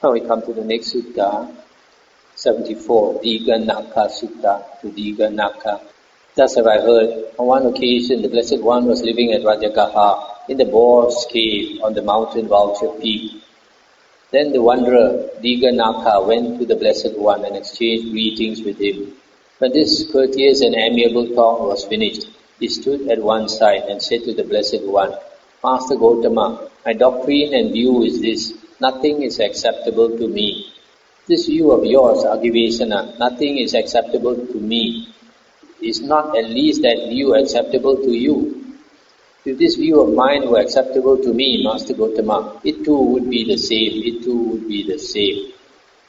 Now we come to the next sutta, 74, Dighanakha Sutta to Dighanakha. Thus have I heard, on one occasion the Blessed One was living at Rajagaha in the boar's cave on the mountain Vulture Peak. Then the wanderer Dighanakha went to the Blessed One and exchanged greetings with him. When this courteous and amiable talk was finished, he stood at one side and said to the Blessed One, Master Gotama, my doctrine and view is this: nothing is acceptable to me. This view of yours, Agivesana, nothing is acceptable to me. Is not at least that view acceptable to you? If this view of mine were acceptable to me, Master Gotama, it too would be the same, it too would be the same.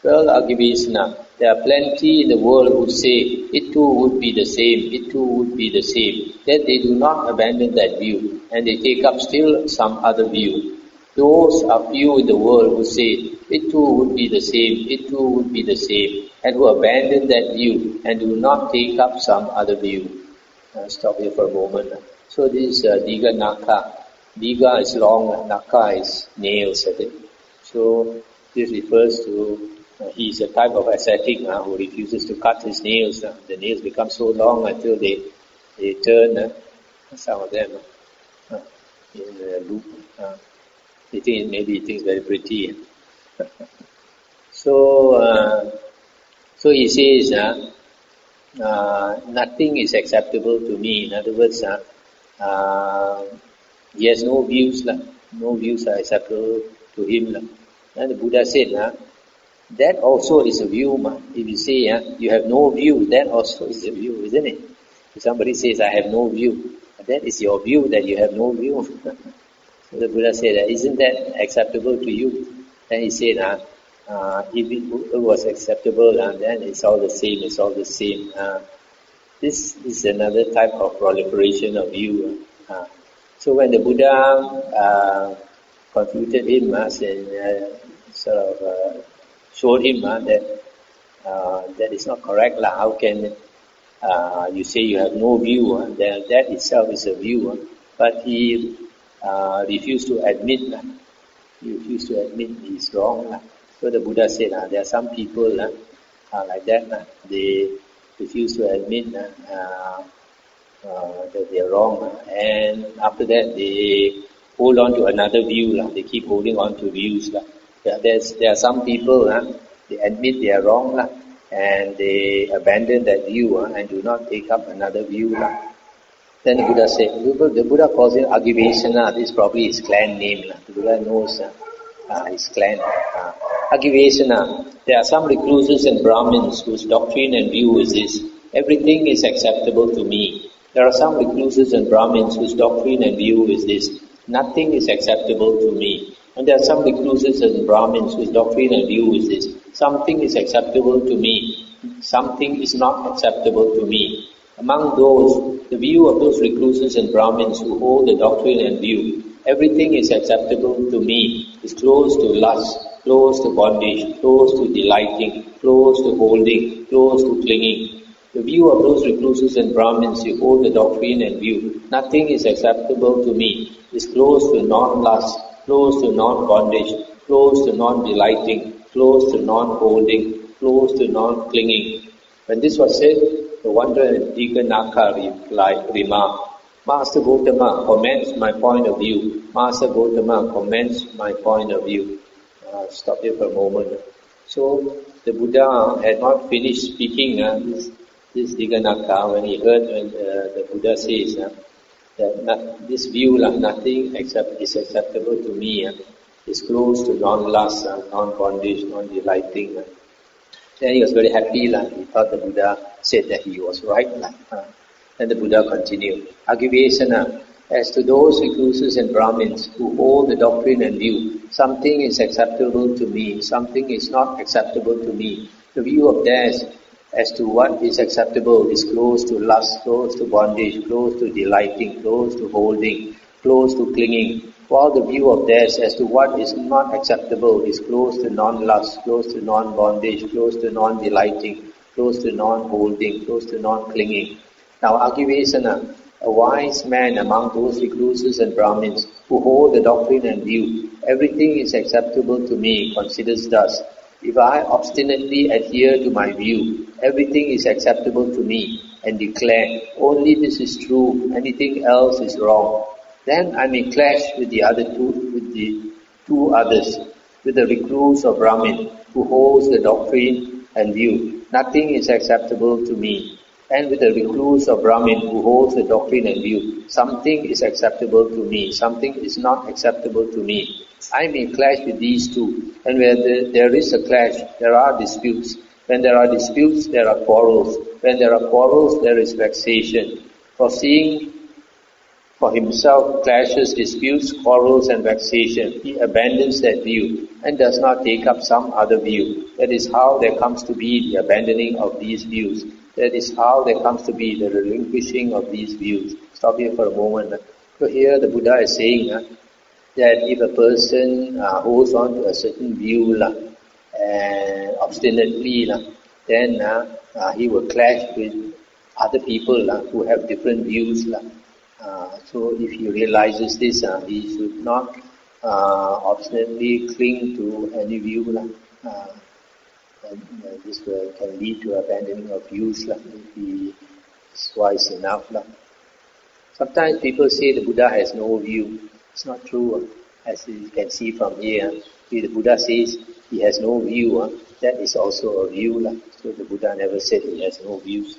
Well, Agivesana, there are plenty in the world who say, it too would be the same, it too would be the same. Yet they do not abandon that view, and they take up still some other view. Those are few in the world who say, it too would be the same, it too would be the same, and who abandon that view and do not take up some other view. Stop here for a moment. So this is Dighanakha. Digha is long, Nakha is nails, I think. So this refers to, he is a type of ascetic who refuses to cut his nails. The nails become so long until they turn, some of them, in a loop. Maybe he thinks very pretty. So he says, nothing is acceptable to me. In other words, he has no views. No views are acceptable to him. And the Buddha said, that also is a view. If you say you have no view, that also is a view, isn't it? If somebody says, I have no view, that is your view that you have no view. So the Buddha said, isn't that acceptable to you? Then he said, if it was acceptable, then it's all the same, it's all the same. This is another type of proliferation of view. So when the Buddha confuted him and sort of showed him that is not correct. How can you say you have no view? That itself is a view. But he refused to admit. He refused to admit he's wrong. So the Buddha said, there are some people like that. They refuse to admit that they are wrong, and after that they hold on to another view. They keep holding on to views. There are some people they admit they are wrong, and they abandon that view and do not take up another view. Then the Buddha said, the Buddha calls it Agivesana. This is probably his clan name. The Buddha knows his clan. Agivesana. There are some recluses and Brahmins whose doctrine and view is this: everything is acceptable to me. There are some recluses and Brahmins whose doctrine and view is this: nothing is acceptable to me. And there are some recluses and Brahmins whose doctrine and view is this: something is acceptable to me, something is not acceptable to me. Among those, the view of those recluses and Brahmins who hold the doctrine and view, everything is acceptable to me, is close to lust, close to bondage, close to delighting, close to holding, close to clinging. The view of those recluses and Brahmins who hold the doctrine and view, nothing is acceptable to me, is close to non-lust, close to non-bondage, close to non-delighting, close to non-holding, close to non-clinging. When this was said, the wanderer Dighanakha remarked, Master Gotama comments my point of view. Master Gotama comments my point of view. Stop here for a moment. So the Buddha had not finished speaking. This Dighanakha, when he heard the Buddha says that this view, nothing is acceptable to me, is close to non-lust, non-bondage, non-delighting. Then he was very happy. He thought the Buddha said that he was right. And the Buddha continued, Agivesana, as to those recluses and Brahmins who hold the doctrine and view, something is acceptable to me, something is not acceptable to me. The view of theirs as to what is acceptable is close to lust, close to bondage, close to delighting, close to holding, close to clinging, while the view of theirs as to what is not acceptable is close to non-lust, close to non-bondage, close to non-delighting, close to non-holding, close to non-clinging. Now, Agivesana, a wise man among those recluses and Brahmins who hold the doctrine and view, everything is acceptable to me, considers thus. If I obstinately adhere to my view, everything is acceptable to me, and declare, only this is true, anything else is wrong, then I may clash with the two others, with the recluse or Brahmin, who holds the doctrine and view, nothing is acceptable to me, and with the recluse or Brahmin, who holds the doctrine and view, something is acceptable to me, something is not acceptable to me. I may clash with these two, and where there is a clash, there are disputes. When there are disputes, there are quarrels. When there are quarrels, there is vexation. Foreseeing for himself clashes, disputes, quarrels and vexation, he abandons that view and does not take up some other view. That is how there comes to be the abandoning of these views. That is how there comes to be the relinquishing of these views. Stop here for a moment. So here the Buddha is saying that if a person holds on to a certain view and obstinately, then he will clash with other people who have different views. So if he realizes this, he should not obstinately cling to any view. And this can lead to abandoning of views if he is wise enough. Sometimes people say the Buddha has no view. It's not true. As you can see from here, the Buddha says he has no view. That is also a view. So the Buddha never said he has no views.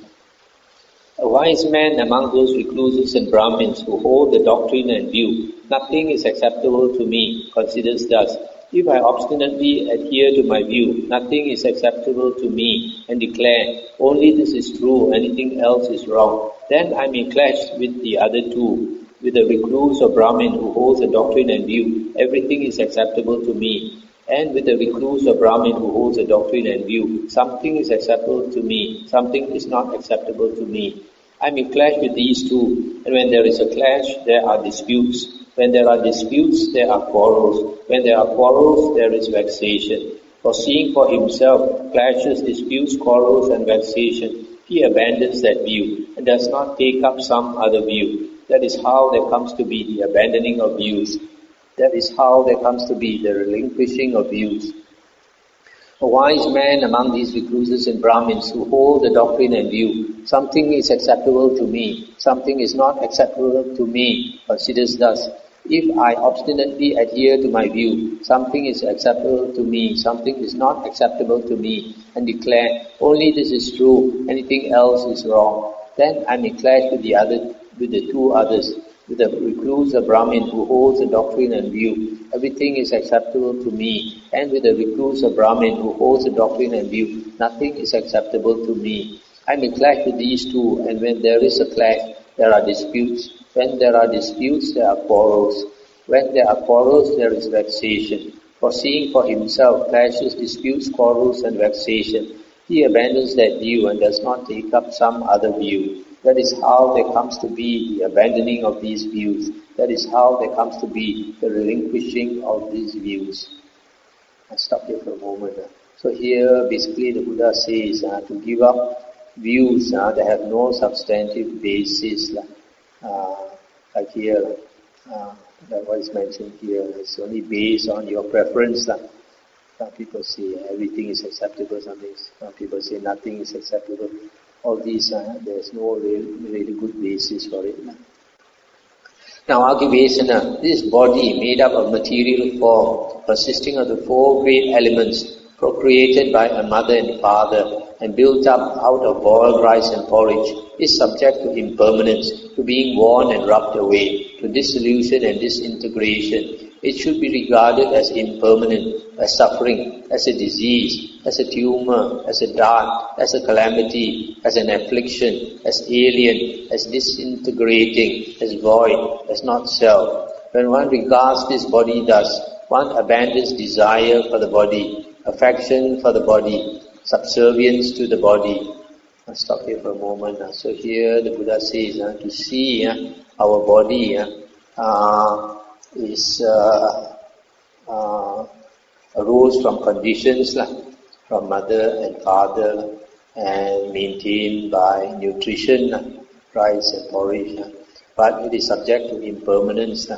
A wise man among those recluses and Brahmins who hold the doctrine and view, nothing is acceptable to me, considers thus. If I obstinately adhere to my view, nothing is acceptable to me, and declare, only this is true, anything else is wrong, then I may clash with the other two, with the recluse or Brahmin who holds the doctrine and view, everything is acceptable to me. And with the recluse or Brahmin who holds a doctrine and view, something is acceptable to me, something is not acceptable to me. I may clash with these two, and when there is a clash, there are disputes. When there are disputes, there are quarrels. When there are quarrels, there is vexation. Foreseeing for himself clashes, disputes, quarrels and vexation, he abandons that view and does not take up some other view. That is how there comes to be the abandoning of views. That is how there comes to be the relinquishing of views. A wise man among these recluses and Brahmins who hold the doctrine and view, something is acceptable to me, something is not acceptable to me, considers thus. If I obstinately adhere to my view, something is acceptable to me, something is not acceptable to me, and declare, only this is true, anything else is wrong, then I may clash with the two others, with the recluse or Brahmin who holds the doctrine and view, everything is acceptable to me, and with the recluse or Brahmin who holds the doctrine and view, nothing is acceptable to me. I may clash with these two, and when there is a clash, there are disputes. When there are disputes, there are quarrels. When there are quarrels, there is vexation. Foreseeing for himself clashes, disputes, quarrels and vexation, he abandons that view and does not take up some other view. That is how there comes to be the abandoning of these views. That is how there comes to be the relinquishing of these views. I'll stop here for a moment. So here basically the Buddha says to give up views that have no substantive basis. Like here, that what is mentioned here is only based on your preference. Some people say everything is acceptable, some people say nothing is acceptable. All these, there's no really good basis for it. Now, Agivesana, this body made up of material form, consisting of the four great elements, procreated by a mother and father, and built up out of boiled rice and porridge, is subject to impermanence, to being worn and rubbed away, to dissolution and disintegration. It should be regarded as impermanent, as suffering, as a disease, as a tumor, as a dart, as a calamity, as an affliction, as alien, as disintegrating, as void, as not self. When one regards this body thus, one abandons desire for the body, affection for the body, subservience to the body. I'll stop here for a moment. So here the Buddha says to see our body is arose from conditions from mother and father and maintained by nutrition, rice and porridge. But it is subject to impermanence.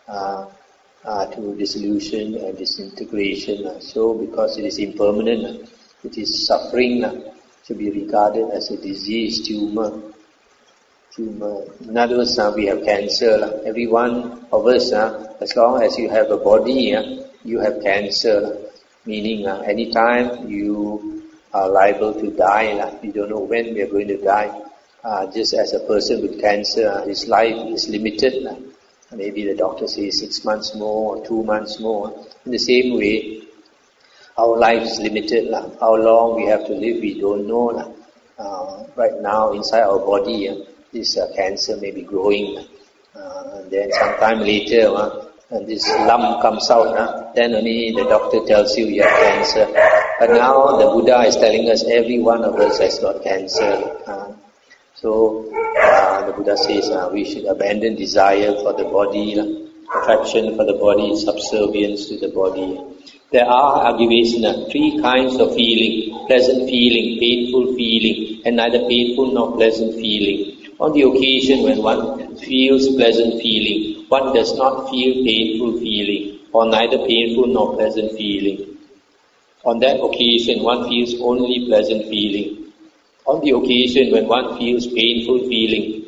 to dissolution and disintegration. So because it is impermanent, it is suffering, to be regarded as a disease, tumor. In other words, we have cancer. Every one of us, as long as you have a body, you have cancer. Meaning, anytime you are liable to die. You don't know when we are going to die. Just as a person with cancer, his life is limited. Maybe the doctor says 6 months more or 2 months more. In the same way, our life is limited. How long we have to live, we don't know. Right now, inside our body, this cancer may be growing. Then sometime later, and this lump comes out, then only the doctor tells you you have cancer. But now the Buddha is telling us every one of us has got cancer. So the Buddha says we should abandon desire for the body, attraction for the body, subservience to the body. There are, Agivesana, 3 kinds of feeling: pleasant feeling, painful feeling, and neither painful nor pleasant feeling. On the occasion when one feels pleasant feeling, one does not feel painful feeling, or neither painful nor pleasant feeling. On that occasion, one feels only pleasant feeling. On the occasion when one feels painful feeling,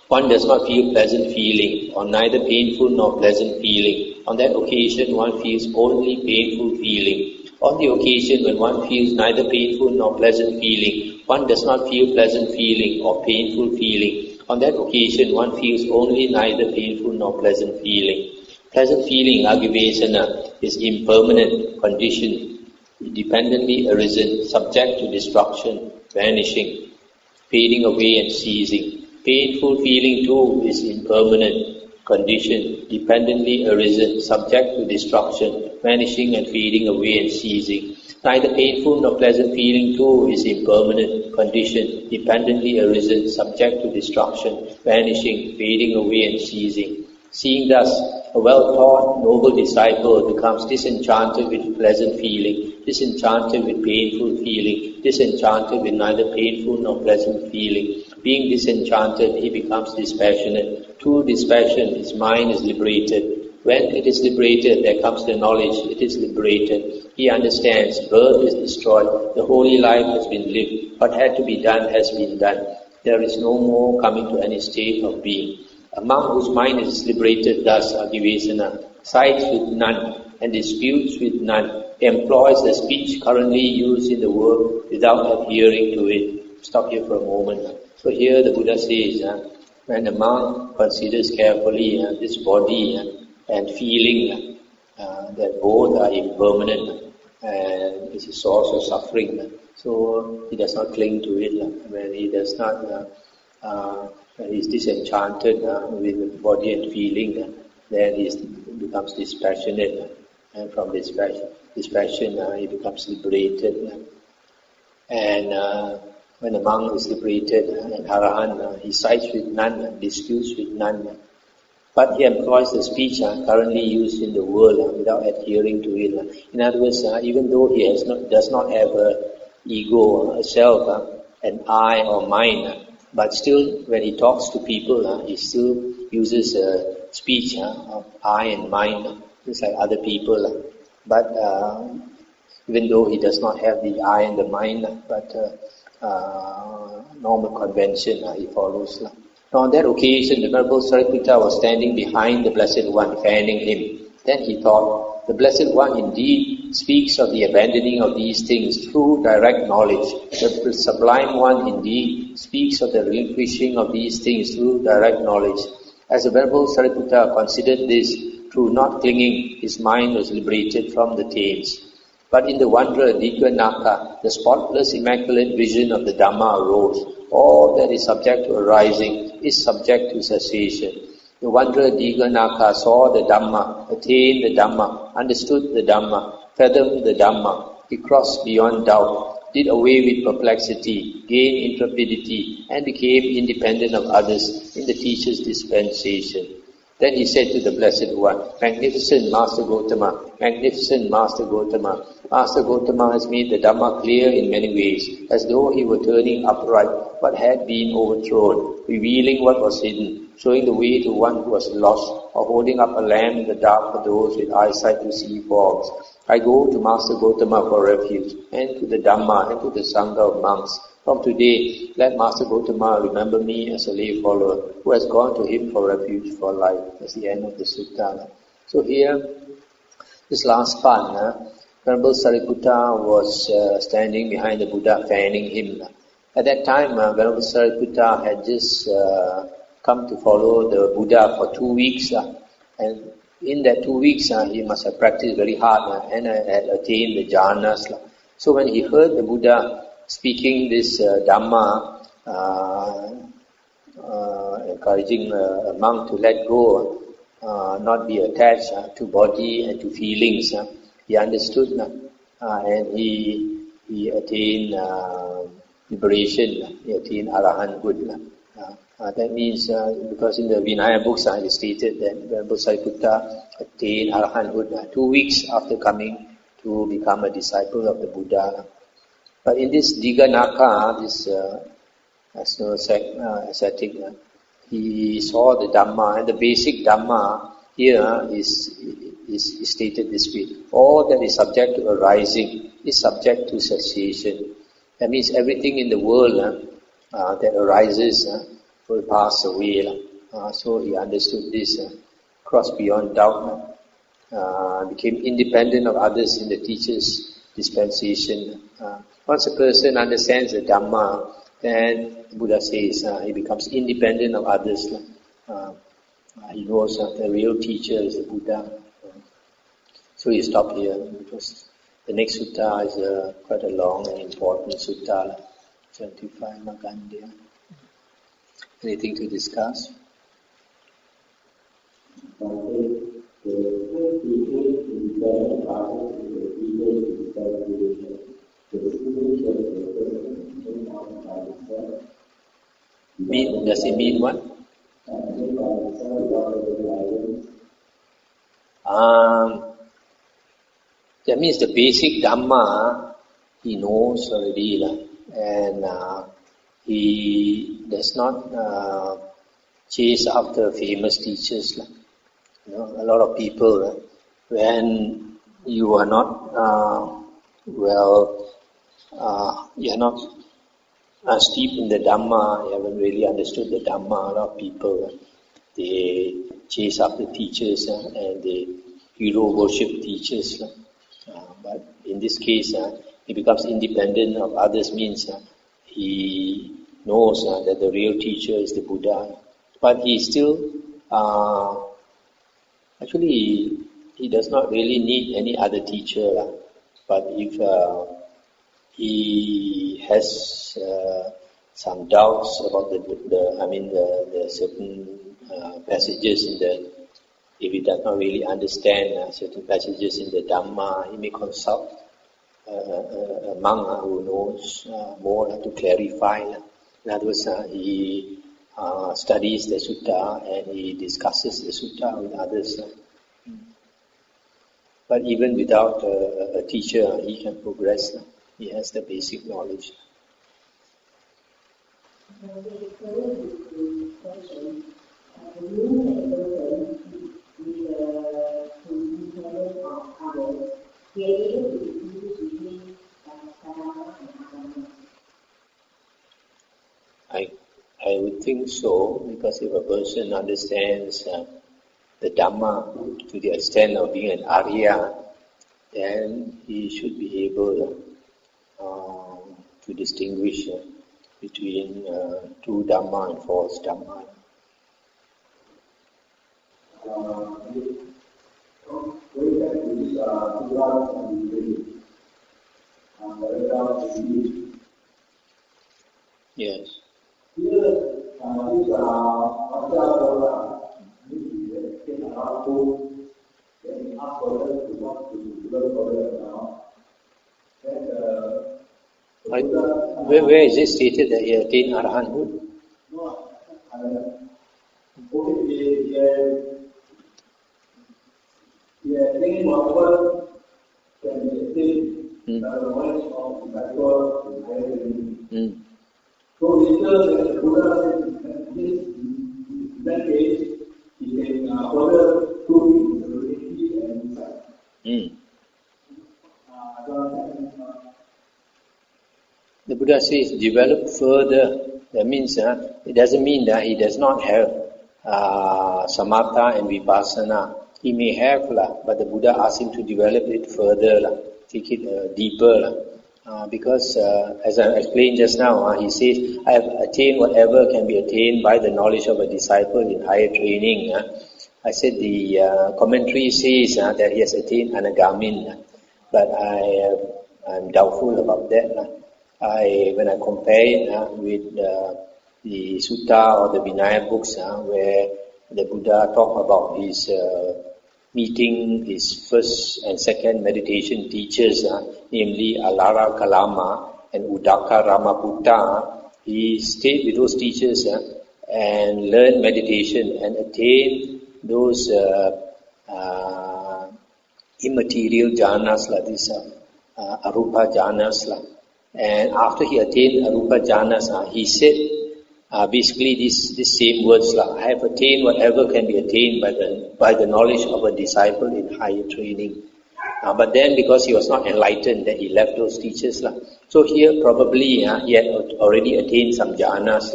one does not feel pleasant feeling, or neither painful nor pleasant feeling. On that occasion, one feels only painful feeling. On the occasion when one feels neither painful nor pleasant feeling, one does not feel pleasant feeling or painful feeling. On that occasion, one feels only neither painful nor pleasant feeling. Pleasant feeling, Agivesana, is impermanent, conditioned, independently arisen, subject to destruction, vanishing, fading away and ceasing. Painful feeling too is impermanent, conditioned, dependently arisen, subject to destruction, vanishing and fading away and ceasing. Neither painful nor pleasant feeling too is impermanent, conditioned, dependently arisen, subject to destruction, vanishing, fading away and ceasing. Seeing thus, a well-taught, noble disciple becomes disenchanted with pleasant feeling, disenchanted with painful feeling, disenchanted with neither painful nor pleasant feeling. Being disenchanted, he becomes dispassionate. Through dispassion, his mind is liberated. When it is liberated, there comes the knowledge, it is liberated. He understands, birth is destroyed, the holy life has been lived, what had to be done has been done. There is no more coming to any state of being. A monk whose mind is liberated thus, Agivesana, sides with none and disputes with none, employs the speech currently used in the world without adhering to it. Stop here for a moment. So here the Buddha says, when a monk considers carefully this body and feeling that both are impermanent and is a source of suffering, so he does not cling to it. When he does not, when he is disenchanted with the body and feeling, then he becomes dispassionate, and from dispassion he becomes liberated. And when a monk is liberated, an arahant, he sides with none, disputes with none. But he employs the speech currently used in the world without adhering to it. In other words, even though he does not have an ego, a self, an I or mind, but still when he talks to people, he still uses speech of I and mind, just like other people. But even though he does not have the I and the mind, but normal convention he follows. Now on that occasion, the Venerable Sariputta was standing behind the Blessed One, fanning him. Then he thought, the Blessed One indeed speaks of the abandoning of these things through direct knowledge. The Sublime One indeed speaks of the relinquishing of these things through direct knowledge. As the Venerable Sariputta considered this, through not clinging, his mind was liberated from the taints. But in the wanderer Dighanakha, the spotless, immaculate vision of the Dhamma arose. All that is subject to arising is subject to cessation. The wanderer Dighanakha saw the Dhamma, attained the Dhamma, understood the Dhamma, fathomed the Dhamma. He crossed beyond doubt, did away with perplexity, gained intrepidity, and became independent of others in the teacher's dispensation. Then he said to the Blessed One, Magnificent Master Gotama, Magnificent Master Gotama. Master Gotama has made the Dhamma clear in many ways, as though he were turning upright what had been overthrown, revealing what was hidden, showing the way to one who was lost, or holding up a lamp in the dark for those with eyesight to see fogs. I go to Master Gotama for refuge, and to the Dhamma, and to the Sangha of monks. From today, let Master Gotama remember me as a lay follower, who has gone to him for refuge for life. That's the end of the sutta. So here, this last part, Venerable Sariputta was standing behind the Buddha, fanning him. At that time, Venerable Sariputta had just come to follow the Buddha for 2 weeks, and in that 2 weeks, he must have practiced very hard and had attained the jhanas. So when he heard the Buddha speaking this Dhamma, encouraging a monk to let go, not be attached to body and to feelings, he understood, and he attained liberation, he attained arahanthood. That means, because in the Vinaya books it stated that Venerable Sariputta attained arahanthood 2 weeks after coming to become a disciple of the Buddha. But in this Dighanakha, this ascetic, he saw the Dhamma, and the basic Dhamma here is stated this way. All that is subject to arising is subject to cessation. That means everything in the world that arises will pass away. So he understood this, crossed beyond doubt, became independent of others in the teacher's dispensation. Once a person understands the Dhamma, then Buddha says he becomes independent of others. He knows the real teacher is the Buddha. So he stopped here because the next sutta is quite a long and important sutta, 25 Magandhya. Anything to discuss? Does it mean what? That means the basic Dhamma he knows already, and he does not chase after famous teachers. A lot of people, when you are not you are not steep in the Dhamma, you haven't really understood the Dhamma. A lot of people, they chase after teachers and they hero worship teachers. But in this case, he becomes independent of others, means he knows that the real teacher is the Buddha. But he still, actually, he does not really need any other teacher. But if he has some doubts about the certain passages in the, if he does not really understand certain passages in the Dhamma, he may consult a monk who knows more to clarify. In other words, he studies the sutta and he discusses the sutta with others. But even without a teacher, he can progress. He has the basic knowledge. I would think so, because if a person understands the Dhamma to the extent of being an Arya, then he should be able to distinguish between true Dhamma and false Dhamma. Yes. Where is it stated that he attained arahanthood? that case, he can further prove his ability and insight. The Buddha says, develop further. That means it doesn't mean that he does not have samatha and vipassana. He may have, but the Buddha asked him to develop it further, take it deeper. Because as I explained just now, he says, I have attained whatever can be attained by the knowledge of a disciple in higher training. I said the commentary says that he has attained anagamin, but I'm doubtful about that. When I compare it with the Sutta or the Vinaya books, where the Buddha talk about his meeting his first and second meditation teachers, namely Alara Kalama and Udaka Ramaputta, he stayed with those teachers and learned meditation and attained those immaterial jhanas like this, arupa jhanas. And after he attained arupa jhanas, he said basically this same words, I have attained whatever can be attained by the knowledge of a disciple in higher training. But then because he was not enlightened, then he left those teachers. So here probably he had already attained some jhanas.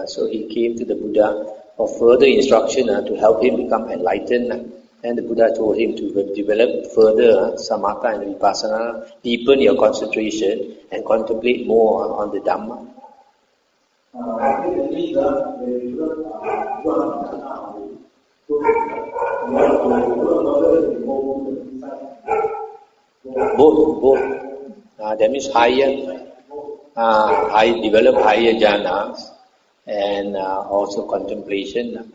So he came to the Buddha for further instruction to help him become enlightened. And the Buddha told him to develop further samatha and vipassana, deepen your concentration and contemplate more on the Dhamma. I think that means that they develop both. That means I develop higher jhanas and also contemplation.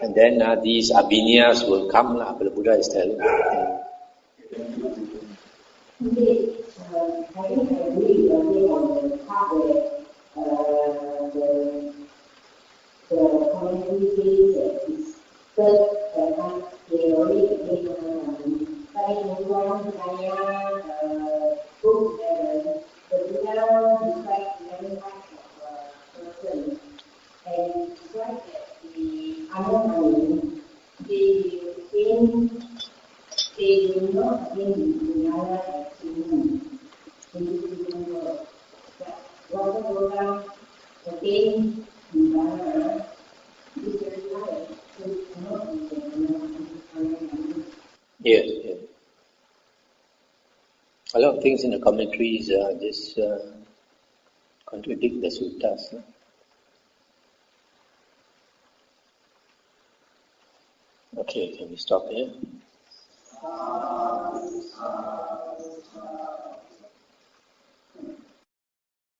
And then these abhinyas will come, the Buddha is telling. Indeed, I think I agree with you on the part where the community says that it's first that they already attained but in LongNails book, the Buddha describes 11 types of persons, and describes that the Anamani, they will not attain the Dighanakha Sutta in this human world. But once the Buddha attains Dighanakha, this is higher, so it cannot be the Dighanakha. Yes. A lot of things in the commentaries just contradict the suttas. Okay, can we stop here?